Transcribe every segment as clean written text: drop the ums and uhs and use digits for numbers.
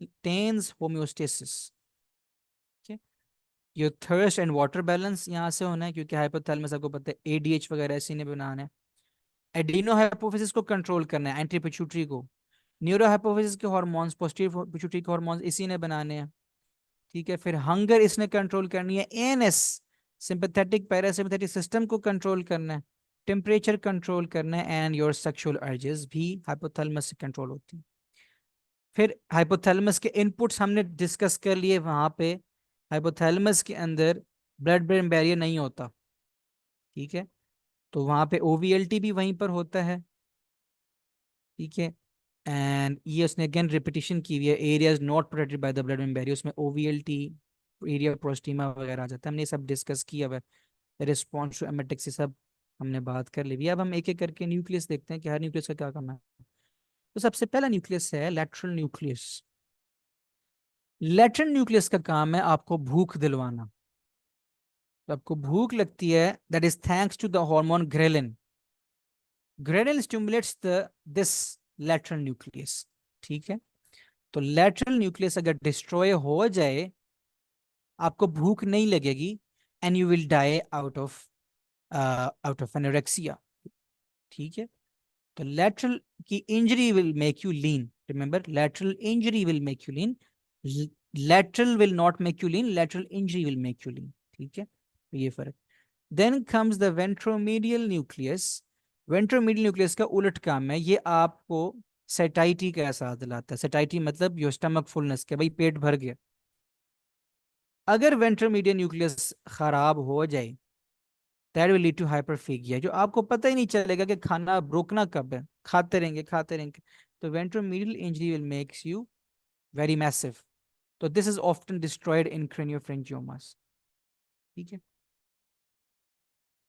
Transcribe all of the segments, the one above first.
Maintains homeostasis. ये thirst and water balance यहाँ से होना है, क्योंकि हाइपोथैलेमस आपको पता है एडीएच वगैरह इसी ने बनाना है। एडिनो हाइपोफिसिस को कंट्रोल करना है, एंटी पिट्यूटरी को। न्यूरो हाइपोफिसिस के हार्मोन्स, पोस्टीरियर पिट्यूटरी के हार्मोन्स इसी ने बनाने हैं। ठीक है, फिर हंगर इसने कंट्रोल करनी है। एएनएस सिंपैथेटिक पैरासिम्पैथेटिक सिस्टम को कंट्रोल करना है। टेम्परेचर कंट्रोल करना है, एंड योर सेक्सुअल अर्जेस भी हाइपोथैलेमस से कंट्रोल होती है। फिर हाइपोथैलेमस के इनपुट्स हमने डिस्कस कर लिए वहां पे। हाइपोथैलेमस के अंदर ब्लड ब्रेन बैरियर नहीं होता, ठीक है, तो वहां पे ओवीएलटी भी वहीं पर होता है। ठीक है, एंड ये उसने अगेन रिपीटिशन की हुई है, areas not protected by the blood brain barrier, उसमें ओवीएलटी, एरिया प्रोस्टिमा वगैरह आ जाता है। हमने ये सब डिस्कस किया हुआ है। रिस्पॉन्स टू एमेटिक्स ये सब हमने बात कर ली। अब हम एक एक करके न्यूक्लियस देखते हैं कि हर न्यूक्लियस का क्या काम है। तो सबसे पहला न्यूक्लियस है लैटरल न्यूक्लियस। लैटरल न्यूक्लियस का काम है आपको भूख दिलवाना। तो आपको भूख लगती है, that is thanks to the hormone ghrelin. Ghrelin stimulates the this lateral nucleus. ठीक है, तो लैटरल न्यूक्लियस अगर डिस्ट्रॉय हो जाए, आपको भूख नहीं लगेगी, and you will die out of anorexia. ठीक है, तो लैटरल की injury will make you lean. Remember, lateral injury will make you lean, lateral will not make you lean, lateral injury will make you lean. ठीक है, तो ये फर्क। Then comes the ventromedial nucleus. Ventromedial nucleus का उलट काम है, ये आपको सेटाइटी का एहसास दिलाता है। सेटाइटी मतलब योर स्टमक फुलनेस के, भाई पेट भर गया। अगर वेंट्रोमीडियल न्यूक्लियस खराब हो जाए, दैट विल लीड टू हाइपरफेगिया, जो आपको पता ही नहीं चलेगा कि खाना रोकना कब है, खाते रहेंगे खाते रहेंगे। तो ventromedial injury will makes you very massive. तो this is often destroyed in craniopharyngiomas. ठीक है,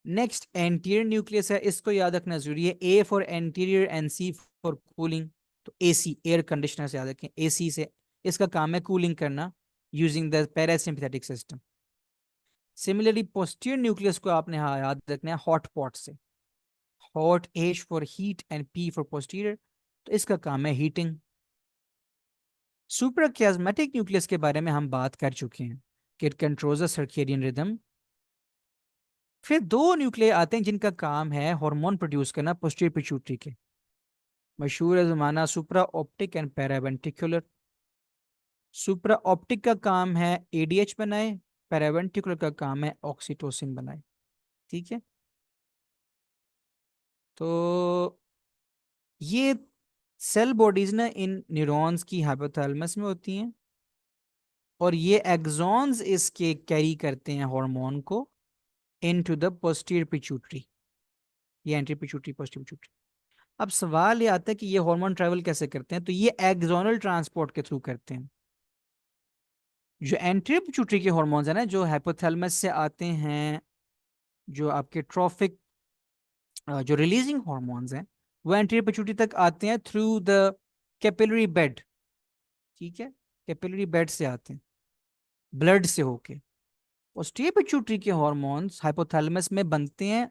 नेक्स्ट एंटीरियर न्यूक्लियस है, इसको याद रखना जरूरी है। A for anterior and C for cooling. तो एसी एयर कंडीशनर से याद रखें, एसी से इसका काम है कूलिंग करना using the parasympathetic system. Similarly posterior nucleus को आपने याद रखना है हॉट पॉट से। Hot, H for heat and P for posterior, तो इसका काम है हीटिंग। सुपरकियास्मेटिक न्यूक्लियस के बारे में हम बात कर चुके हैं कि it controls the circadian rhythm. फिर दो न्यूक्लियर आते हैं जिनका काम है हार्मोन प्रोड्यूस करना पोस्टीरियर पिट्यूटरी के। मशहूर है जमाना सुप्रा optic and paraventricular. Supra optic का काम है एडीएच बनाए, पैरावेंट्रिकुलर का काम है ऑक्सीटोसिन बनाए। ठीक है, तो ये सेल बॉडीज ना इन न्यूरॉन्स की हाइपोथैलेमस में होती हैं, और ये एक्सॉन्स इसके कैरी करते हैं हार्मोन को इनटू द पोस्टीरियर पिट्यूटरी, ये एंटी पिट्यूटरी पोस्टीरियर पिट्यूटरी। अब सवाल ये आता है कि ये हार्मोन ट्रैवल कैसे करते हैं, तो ये एक्सोनल ट्रांसपोर्ट के थ्रू करते हैं। जो एंटीरियर पिट्यूटरी के हार्मोन्स है ना, जो हाइपोथैलेमस से आते हैं, जो आपके ट्रॉफिक जो रिलीजिंग हार्मोन्स हैं, वो एंटीरियर पिट्यूटरी तक आते हैं थ्रू द कैपिलरी बेड। ठीक है, कैपिलरी बेड से आते हैं, ब्लड से होके। पोस्टीरियर पिट्यूटरी के हार्मोन्स हाइपोथैलेमस में बनते हैं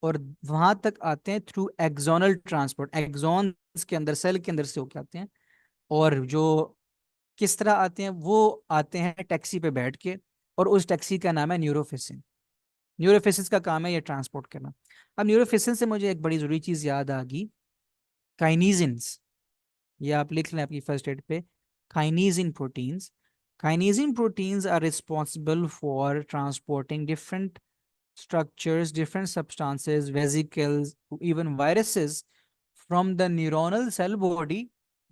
और वहां तक आते हैं थ्रू एक्सोनल ट्रांसपोर्ट। एक्सॉन्स के अंदर, सेल के अंदर से होके आते हैं। और जो किस तरह आते हैं, वो आते हैं टैक्सी पे बैठ के, और उस टैक्सी का नाम है न्यूरोफिसिन। न्यूरोफिसिस का काम है ये ट्रांसपोर्ट करना। अब न्यूरोफिसिन से मुझे एक बड़ी जरूरी चीज याद आ गई, काइनीजिन्स। ये आप लिख लें अपनी फर्स्ट एड पे, kinesin proteins. Kinesin proteins are responsible for transporting different structures, different substances, vesicles, even viruses from the neuronal cell body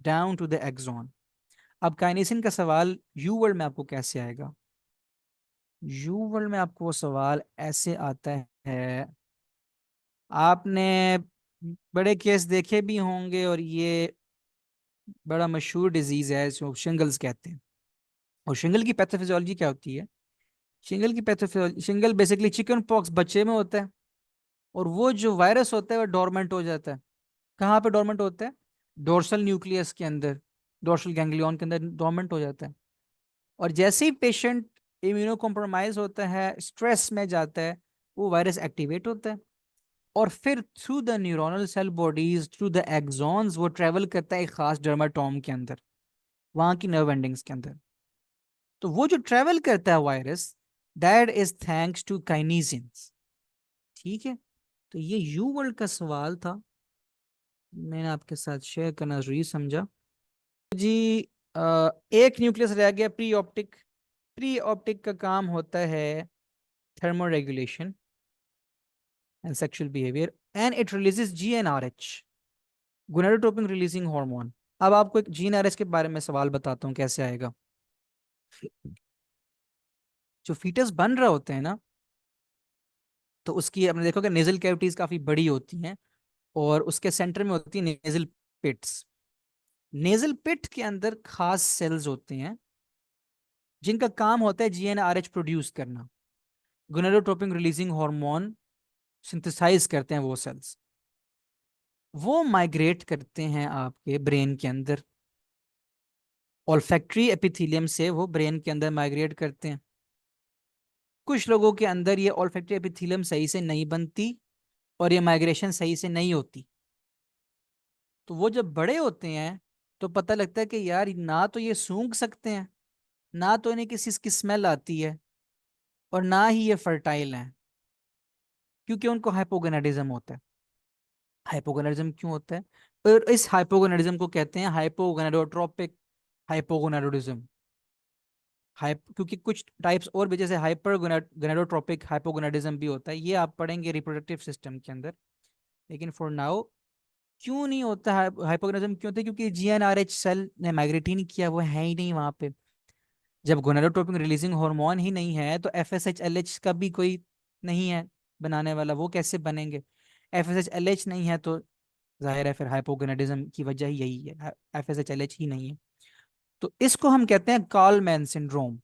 down to the axon. अब काइनेसिन का सवाल यू वर्ल्ड में आपको कैसे आएगा? यू वर्ल्ड में आपको वो सवाल ऐसे आता है, आपने बड़े केस देखे भी होंगे, और ये बड़ा मशहूर डिजीज है जो शिंगल्स कहते हैं। और शिंगल की पैथोफिजियोलॉजी क्या होती है? शिंगल की पैथोफिजियोलॉजी, शिंगल बेसिकली चिकन पॉक्स बच्चे में होता है, और वो जो वायरस होता है वो डोरमेंट हो जाता है। कहाँ पे डोरमेंट होता है? डोर्सल न्यूक्लियस के अंदर, डोर्सल गैंग्लियन के अंदर डोरमेंट हो जाता है। और जैसे ही पेशेंट इम्यूनो कॉम्प्रोमाइज होता है, स्ट्रेस में जाता है, वो वायरस एक्टिवेट होता है, और फिर through the neuronal cell bodies, through the axons, वो ट्रेवल करता है एक खास डर्माटोम के अंदर। वहां की नर्व एंडिंग्स के अंदर। तो वो जो ट्रेवल करता है virus, that is thanks to kinesins. ठीक है, तो ये यू वर्ल्ड का सवाल था, मैंने आपके साथ शेयर करना जरूरी समझा जी। एक न्यूक्लियस रह गया, प्री ऑप्टिक। प्री ऑप्टिक का काम होता है thermoregulation and sexual behavior, and it releases GnRH, gonadotropin releasing hormone। अब आपको एक GnRH के बारे में सवाल बताता हूँ कैसे आएगा। जो फीटस बन रहे होते हैं ना, तो उसकी आपने देखोगे नेजल कैविटीज काफी बड़ी होती हैं, और उसके सेंटर में होती है नेजल पिट्स। नेजल पिट के अंदर खास सेल्स होते हैं जिनका काम होता है GnRH प्रोड्यूस करना। गोनाडोट्रोपिन रिलीजिंग हार्मोन सिंथेसाइज करते हैं वो सेल्स। वो माइग्रेट करते हैं आपके ब्रेन के अंदर, ऑल्फैक्टरी एपिथेलियम से वो ब्रेन के अंदर माइग्रेट करते हैं। कुछ लोगों के अंदर ये ऑल्फैक्टरी एपिथेलियम सही से नहीं बनती, और ये माइग्रेशन सही से नहीं होती। तो वो जब बड़े होते हैं तो पता लगता है कि यार ना तो ये सूंघ सकते हैं, ना तो इन्हें किसी की स्मेल आती है, और ना ही ये फर्टाइल हैं, क्योंकि उनको हाइपोगोनाडिज्म होता है। हाइपोगोनाडिज्म क्यों होता है? और इस हाइपोगोनाडिज्म को कहते हैं हाइपोगोनाडोट्रोपिक हाइपोगोनाडोडिज्म। क्योंकि कुछ टाइप्स और भी, जैसे हाइपर गोनाडोट्रोपिक हाइपोगोनाडिज्म भी होता है, ये आप पढ़ेंगे रिप्रोडक्टिव सिस्टम के अंदर। लेकिन फॉर नाउ, क्यों नहीं होता हाइपोगोनाडिज्म क्यों होता है? क्योंकि GnRH सेल ने माइग्रेट ही नहीं किया, वो है ही नहीं वहां पे। जब गोनाडोट्रोपिक रिलीजिंग हार्मोन ही नहीं है तो FSH LH का भी कोई नहीं है बनाने वाला, वो कैसे बनेंगे? FSH LH नहीं है तो जाहिर है फिर हाइपोगोनाडिज्म की वजह ही यही है, FSH LH ही नहीं है। तो इसको हम कहते हैं कॉलमैन सिंड्रोम।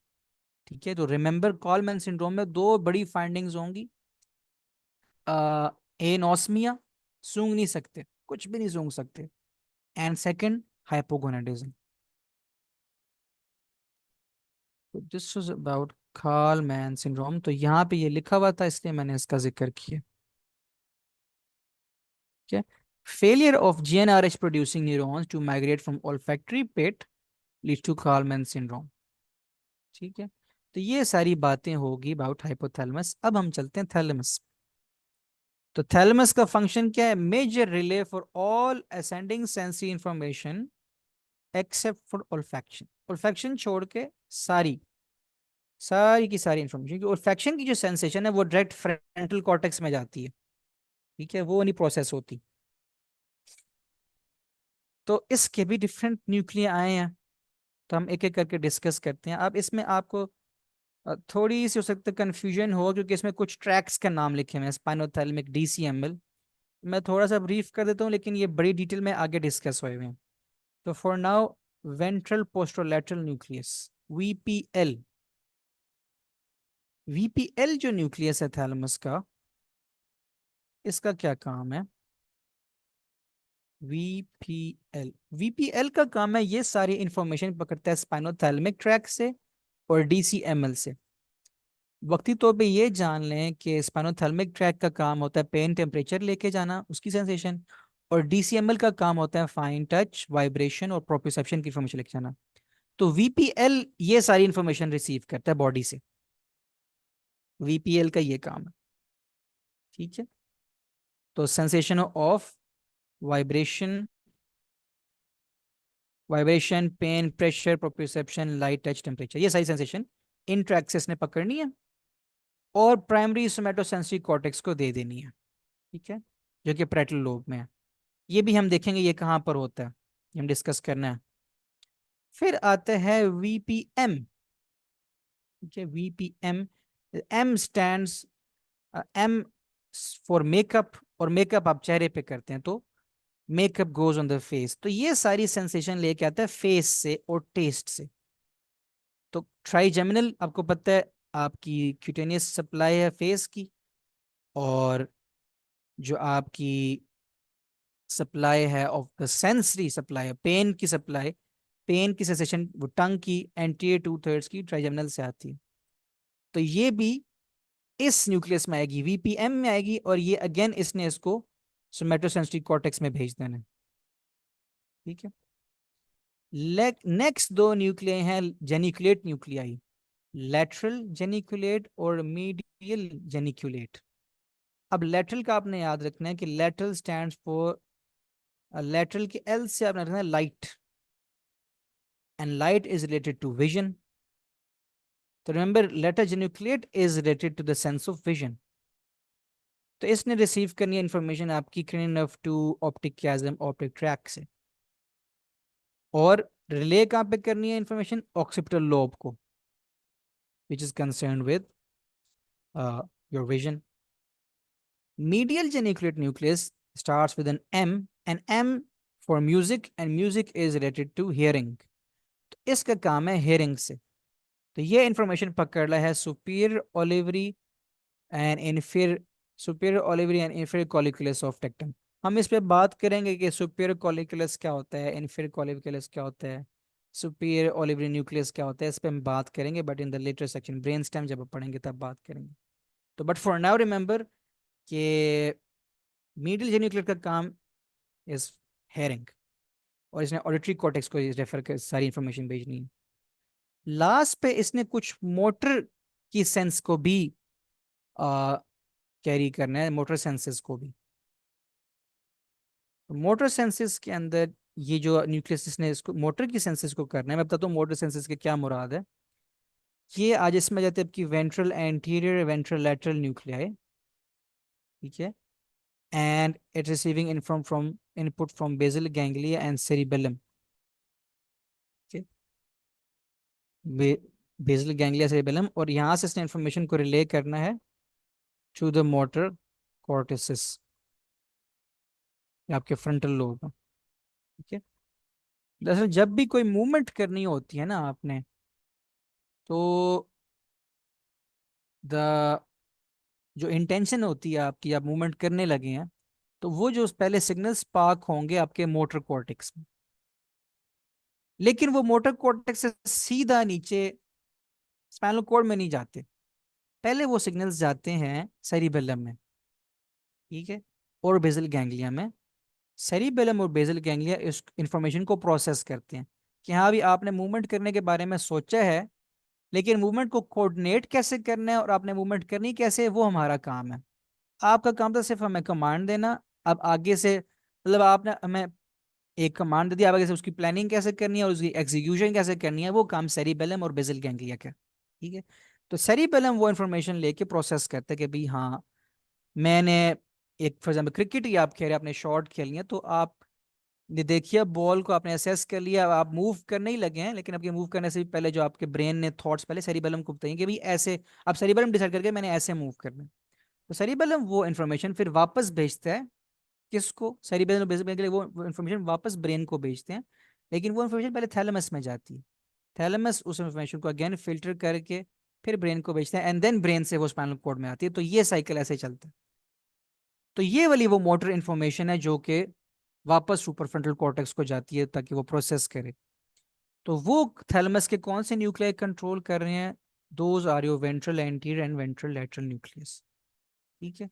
ठीक है, तो रिमेंबर कॉलमैन सिंड्रोम में दो बड़ी फाइंडिंग्स होंगी। एनोस्मिया, सूंघ नहीं सकते, कुछ भी नहीं सूंघ सकते। And second, hypogonadism. तो this is about Kallmann syndrome. तो यहाँ पे ये लिखा हुआ था इसलिए मैंने इसका जिक्र किया। ठीक है, failure of GnRH producing neurons to migrate from olfactory pit leads to Kallmann syndrome. ठीक है, तो ये सारी बातें होगी अबाउट हाइपोथैलेमस। अब हम चलते हैं थैलेमस। तो थैलेमस का फंक्शन क्या है? Major relay for all ascending sensory information except for olfaction. Olfaction छोड़ के सारी सारी की सारी इंफॉर्मेशन, क्योंकि ओल्फैक्शन की जो सेंसेशन है वो डायरेक्ट फ्रंटल कॉर्टेक्स में जाती है। ठीक है, वो नहीं प्रोसेस होती। तो इसके भी डिफरेंट न्यूक्लिया आए हैं, तो हम एक एक करके डिस्कस करते हैं। अब इसमें आपको थोड़ी सी हो सकता है कंफ्यूजन हो, क्योंकि इसमें कुछ ट्रैक्स का नाम लिखे हुए हैं, स्पाइनोथैलेमिक, DCML। मैं थोड़ा सा ब्रीफ कर देता हूँ, लेकिन ये बड़ी डिटेल में आगे डिस्कस हुए हुए हैं। तो for now, ventral posterolateral nucleus, VPL। VPL जो न्यूक्लियस है थैलेमस का, इसका क्या काम है? VPL का काम है ये सारी इंफॉर्मेशन पकड़ता है स्पाइनोथैलेमिक ट्रैक से और DCML से। वक्ती तौर पे ये जान लें कि स्पाइनोथैलेमिक ट्रैक का काम होता है पेन टेम्परेचर लेके जाना, उसकी सेंसेशन। और DCML का काम होता है फाइन टच, वाइब्रेशन और प्रोप्रियोसेप्शन की इंफॉर्मेशन लेके जाना। तो VPL ये सारी इंफॉर्मेशन रिसीव करता है बॉडी से। VPL का ये काम है। ठीक है, तो sensation of vibration, pain, pressure, proprioception, light, touch, temperature, ये सारी सेंसेशन इन ट्रैक्सेस ने पकड़नी है और प्राइमरी सोमैटोसेंसरी कॉर्टेक्स को दे देनी है। ठीक है, जो कि पैरेटल लोब में है। ये भी हम देखेंगे ये कहाँ पर होता है, ये हम डिस्कस करना है। फिर आते हैं VPM। ठीक है, VPM, M stands, M for makeup, और मेकअप आप चेहरे पे करते हैं तो makeup goes on the face. तो ये सारी सेंसेशन लेके आता है फेस से और टेस्ट से। तो ट्राइजेमिनल आपको पता है आपकी क्यूटेनियस सप्लाई है फेस की, और जो आपकी सप्लाई है ऑफ द सेंसरी सप्लाई है, पेन की सप्लाई, पेन की सेंसेशन वो टंग की एंटीरियर 2/3 की ट्राइजेमिनल से आती है। तो ये भी इस न्यूक्लियस में आएगी, VPM में आएगी, और ये अगेन इसने इसको सोमैटोसेंसरी कॉर्टेक्स में भेज देना है। ठीक है, नेक्स्ट दो न्यूक्लियाई हैं जेनिकुलेट न्यूक्लियाई, लेटरल जेनिकुलेट और मीडियल जेनिकुलेट। अब लेटरल का आपने याद रखना है कि लेटरल स्टैंड्स फॉर, लेटरल के एल से आपने रखना है light, and light is related to vision. तो remember later geniculate is related to the sense of vision. तो इसने रिसीव करनी है इंफॉर्मेशन आपकी cranial nerve two optic chiasm optic tract से, और रिले कहाँ पे करनी है इंफॉर्मेशन, ऑक्सीपिटल लोब को, which is concern with your vision. Medial geniculate nucleus starts with an M, and M for music, and music is related to hearing. तो इसका काम है hearing से। तो ये इंफॉर्मेशन पकड़ रहा है superior olivary and inferior, superior olivary and inferior colliculus of tectum। हम इस पे बात करेंगे कि superior colliculus क्या होता है, inferior colliculus क्या होता है, superior olivary nucleus क्या होता है, इस पे हम बात करेंगे, but in the later section brain stem जब पढ़ेंगे तब बात करेंगे। तो बट फॉर नाउ रिमेंबर कि मीडियल जेनिकुलेट का काम इज हेयरिंग, और इसने ऑडिटरी कॉर्टेक्स को रेफर कर सारी इंफॉर्मेशन भेजनी है। लास्ट पे इसने कुछ मोटर की सेंस को भी कैरी करना है, मोटर सेंसेस को भी। तो मोटर सेंसेस के अंदर ये जो न्यूक्लियस इसने इसको मोटर की सेंसेस को करना है, मैं बताता हूँ मोटर सेंसेस के क्या मुराद है। ये आज इसमें जाते हैं आपकी ventral anterior ventral lateral nuclei, ठीक है, and it's receiving input from basal ganglia and cerebellum। okay? Basal ganglia cerebellum, और यहाँ से इसने इंफॉर्मेशन को रिले करना है टू द मोटर कॉर्टिसिस, आपके फ्रंटल लोब। ठीक है, दरअसल जब भी कोई मूवमेंट करनी होती है ना आपने, तो द जो इंटेंशन होती है आपकी, आप मूवमेंट करने लगे हैं, तो वो जो पहले सिग्नल स्पार्क होंगे आपके मोटर कॉर्टेक्स में, लेकिन वो मोटर कॉर्टेक्स से सीधा नीचे स्पाइनल कॉर्ड में नहीं जाते, पहले वो सिग्नल्स जाते हैं सेरिबेलम में, ठीक है, और बेसल गैंग्लिया में। सेरिबेलम और बेसल गैंग्लिया इस इंफॉर्मेशन को प्रोसेस करते हैं कि हाँ, अभी आपने मूवमेंट करने के बारे में सोचा है, लेकिन मूवमेंट को कोऑर्डिनेट कैसे करना है और आपने मूवमेंट करनी कैसे है, वो हमारा काम है। आपका काम था सिर्फ हमें कमांड देना। अब आगे से मतलब आपने हमें एक कमांड दे दिया, अब आगे से उसकी प्लानिंग कैसे करनी है और उसकी एग्जीक्यूशन कैसे करनी है, वो काम सेरिबेलम और बेसल गैंग्लिया का, ठीक है। तो सेरिबेलम वो इन्फॉर्मेशन लेके प्रोसेस करते हैं कि भाई हाँ, मैंने एक फॉर एग्जाम्पल क्रिकेट ही आप खेल रहे हैं, आपने शॉट खेलनी है, तो आप देखिए बॉल को आपने असेस कर लिया, आप मूव करने ही लगे हैं, लेकिन आपके मूव करने से भी पहले जो आपके ब्रेन ने थॉट्स पहले सेरिबेलम को बताएंगे कि भाई ऐसे, अब सेरिबेलम डिसाइड करके मैंने ऐसे मूव करना है। तो सेरिबेलम वो इन्फॉर्मेशन फिर वापस भेजता है किसको, सेरिबेलम भेजने के लिए वो इन्फॉर्मेशन वापस ब्रेन को भेजते हैं, लेकिन वो इन्फॉर्मेशन पहले थैलेमस में जाती है। थैलेमस उस इन्फॉर्मेशन को अगेन फिल्टर करके फिर ब्रेन को भेजता है, एंड देन ब्रेन से वो स्पाइनल कॉर्ड में आती है। तो ये साइकिल ऐसे चलता है। तो ये वाली वो मोटर इन्फॉर्मेशन है जो कि वापस सुपर फ्रंटल कॉर्टेक्स को जाती है ताकि वो प्रोसेस करे। तो वो थैलेमस के कौन से न्यूक्लियाई कंट्रोल कर रहे हैं, those are your ventral anterior and ventral lateral nucleus, ठीक है।